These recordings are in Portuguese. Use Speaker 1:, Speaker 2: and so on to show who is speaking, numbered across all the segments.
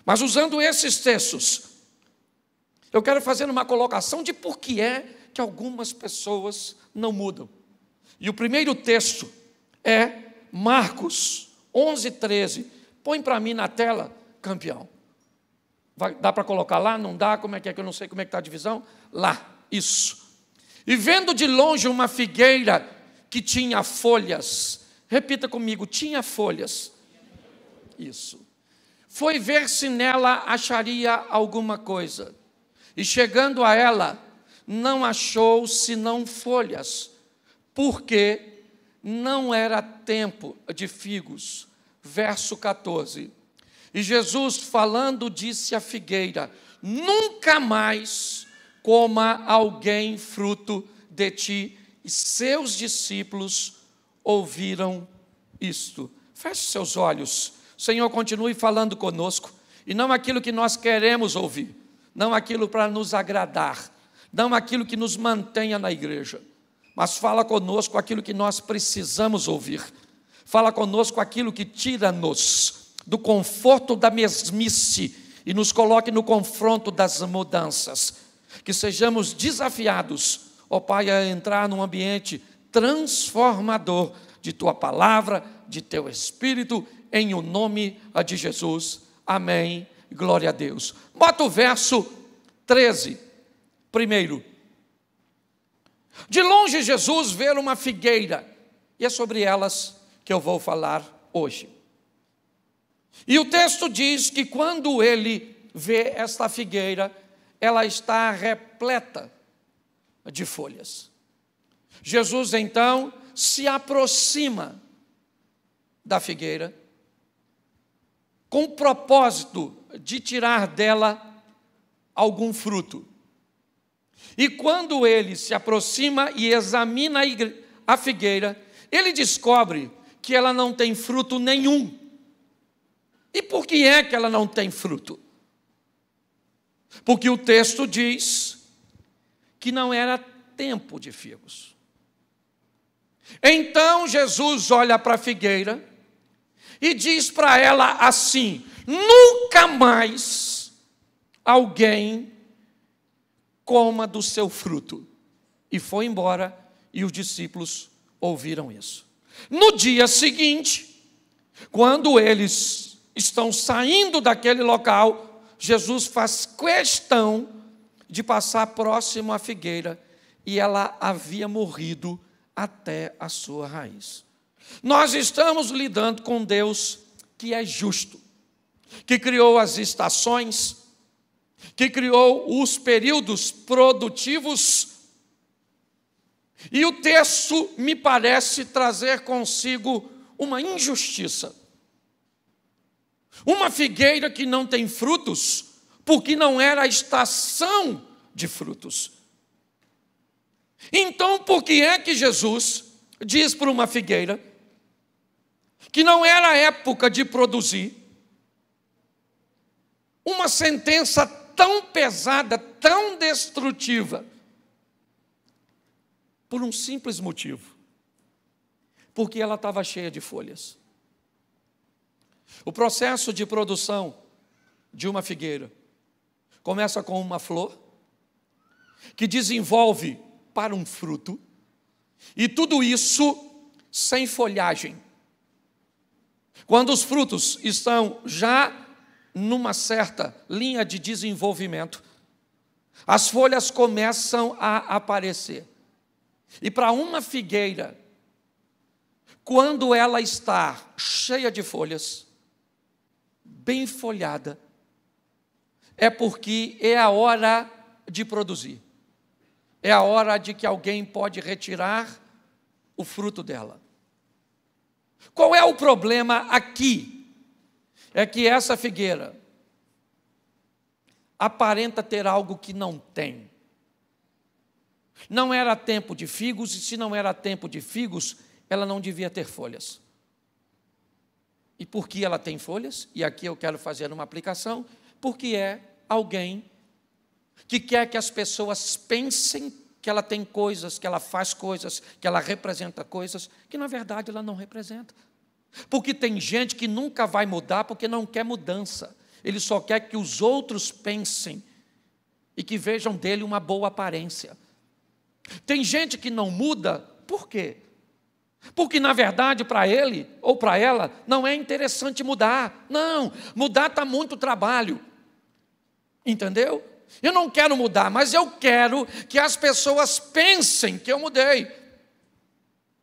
Speaker 1: Mas usando esses textos, eu quero fazer uma colocação de por que é que algumas pessoas não mudam. E o primeiro texto é Marcos 11:13. Põe para mim na tela, campeão. Dá para colocar lá? Não dá? Como é que eu não sei como é que está a divisão? Lá, isso. E vendo de longe uma figueira que tinha folhas. Repita comigo, tinha folhas. Isso. Foi ver se nela acharia alguma coisa. E chegando a ela, não achou senão folhas, porque não era tempo de figos. Verso 14. E Jesus, falando, disse à figueira: nunca mais coma alguém fruto de ti. E seus discípulos ouviram isto. Feche seus olhos. O Senhor continue falando conosco, e não aquilo que nós queremos ouvir, não aquilo para nos agradar, não aquilo que nos mantenha na igreja, mas fala conosco aquilo que nós precisamos ouvir. Fala conosco aquilo que tira-nos do conforto da mesmice e nos coloque no confronto das mudanças. Que sejamos desafiados, ó Pai, a entrar num ambiente transformador de Tua palavra, de Teu Espírito, em o nome de Jesus. Amém. Glória a Deus. Bota o verso 13. Primeiro. De longe Jesus vê uma figueira, e é sobre elas que eu vou falar hoje. E o texto diz que quando ele vê esta figueira, ela está repleta de folhas. Jesus então se aproxima da figueira com o propósito de tirar dela algum fruto. E quando ele se aproxima e examina a figueira, ele descobre que ela não tem fruto nenhum. E por que é que ela não tem fruto? Porque o texto diz que não era tempo de figos. Então Jesus olha para a figueira e diz para ela assim: nunca mais alguém coma do seu fruto. E foi embora, e os discípulos ouviram isso. No dia seguinte, quando eles estão saindo daquele local, Jesus faz questão de passar próximo à figueira, e ela havia morrido até a sua raiz. Nós estamos lidando com Deus que é justo, que criou as estações, que criou os períodos produtivos, e o texto me parece trazer consigo uma injustiça. Uma figueira que não tem frutos, porque não era a estação de frutos. Então, por que é que Jesus diz para uma figueira que não era a época de produzir, uma sentença tão pesada, tão destrutiva, por um simples motivo: porque ela estava cheia de folhas. O processo de produção de uma figueira começa com uma flor, que desenvolve para um fruto, e tudo isso sem folhagem. Quando os frutos estão já numa certa linha de desenvolvimento, as folhas começam a aparecer. E para uma figueira, quando ela está cheia de folhas, bem folhada, é porque é a hora de produzir. É a hora de que alguém pode retirar o fruto dela. Qual é o problema aqui? É que essa figueira aparenta ter algo que não tem. Não era tempo de figos, e se não era tempo de figos, ela não devia ter folhas. E por que ela tem folhas? E aqui eu quero fazer uma aplicação. Porque é alguém que quer que as pessoas pensem que ela tem coisas, que ela faz coisas, que ela representa coisas, que na verdade ela não representa. Porque tem gente que nunca vai mudar porque não quer mudança. ele só quer que os outros pensem e que vejam dele uma boa aparência. Tem gente que não muda, por quê? Porque na verdade para ele ou para ela não é interessante mudar. Não, mudar está muito trabalho. Entendeu? Eu não quero mudar, mas eu quero que as pessoas pensem que eu mudei.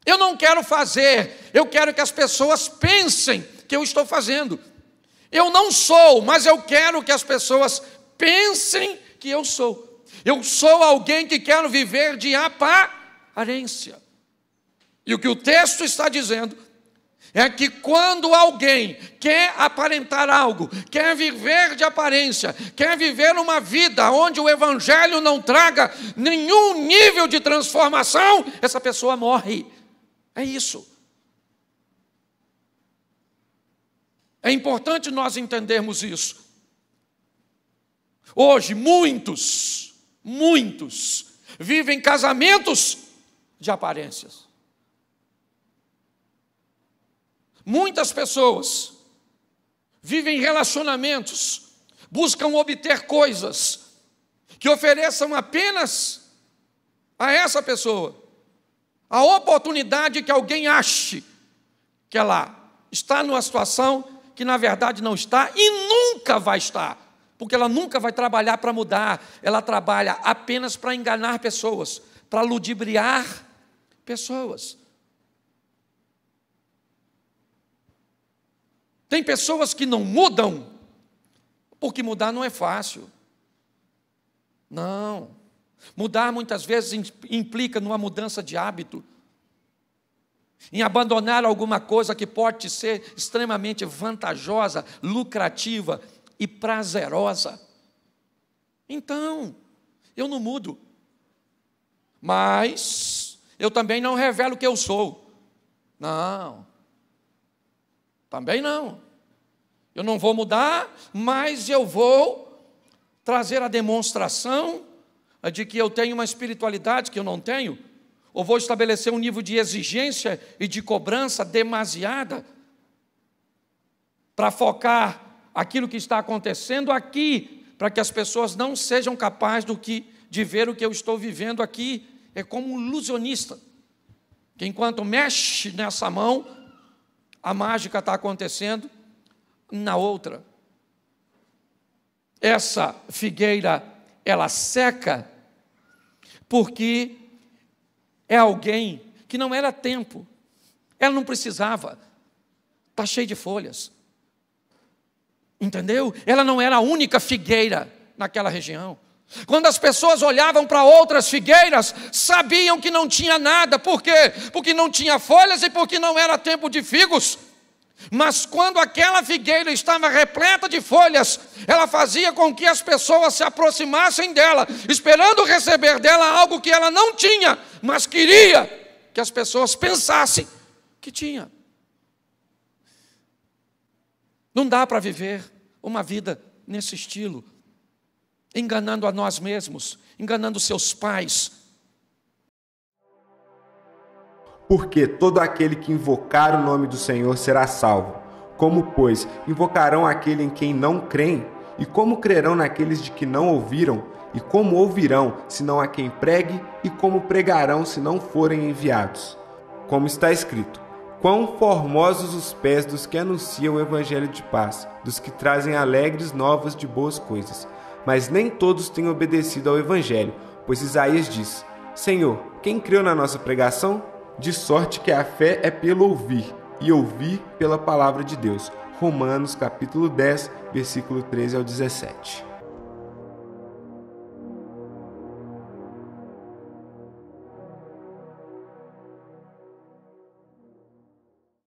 Speaker 1: Eu não quero fazer, eu quero que as pessoas pensem que eu estou fazendo. Eu não sou, mas eu quero que as pessoas pensem que eu sou. Eu sou alguém que quero viver de aparência. E o que o texto está dizendo é que quando alguém quer aparentar algo, quer viver de aparência, quer viver uma vida onde o evangelho não traga nenhum nível de transformação, essa pessoa morre. É isso. É importante nós entendermos isso. Hoje, muitos vivem casamentos de aparências. Muitas pessoas vivem relacionamentos, buscam obter coisas que ofereçam apenas a essa pessoa a oportunidade que alguém ache que ela está numa situação que na verdade não está e nunca vai estar, porque ela nunca vai trabalhar para mudar, ela trabalha apenas para enganar pessoas, para ludibriar pessoas. Tem pessoas que não mudam, porque mudar não é fácil. Não. Mudar muitas vezes implica numa mudança de hábito, em abandonar alguma coisa que pode ser extremamente vantajosa, lucrativa e prazerosa. Então, eu não mudo, mas eu também não revelo o que eu sou. Não, também não. Eu não vou mudar, mas eu vou trazer a demonstração de que eu tenho uma espiritualidade que eu não tenho, ou vou estabelecer um nível de exigência e de cobrança demasiada para focar aquilo que está acontecendo aqui, para que as pessoas não sejam capazes de ver o que eu estou vivendo aqui. É como um ilusionista, que enquanto mexe nessa mão, a mágica está acontecendo na outra. Essa figueira, ela seca, porque é alguém que não era tempo, ela não precisava, está cheia de folhas, entendeu? Ela não era a única figueira naquela região. Quando as pessoas olhavam para outras figueiras, sabiam que não tinha nada. Por quê? Porque não tinha folhas e porque não era tempo de figos. Mas quando aquela figueira estava repleta de folhas, ela fazia com que as pessoas se aproximassem dela, esperando receber dela algo que ela não tinha, mas queria que as pessoas pensassem que tinha. Não dá para viver uma vida nesse estilo, enganando a nós mesmos, enganando seus pais.
Speaker 2: Porque todo aquele que invocar o nome do Senhor será salvo. Como, pois, invocarão aquele em quem não creem? E como crerão naqueles de que não ouviram? E como ouvirão, se não há quem pregue? E como pregarão, se não forem enviados? Como está escrito: quão formosos os pés dos que anunciam o evangelho de paz, dos que trazem alegres novas de boas coisas. Mas nem todos têm obedecido ao evangelho, pois Isaías diz: Senhor, quem creu na nossa pregação? De sorte que a fé é pelo ouvir, e ouvir pela palavra de Deus. Romanos capítulo 10, versículo 13 ao 17.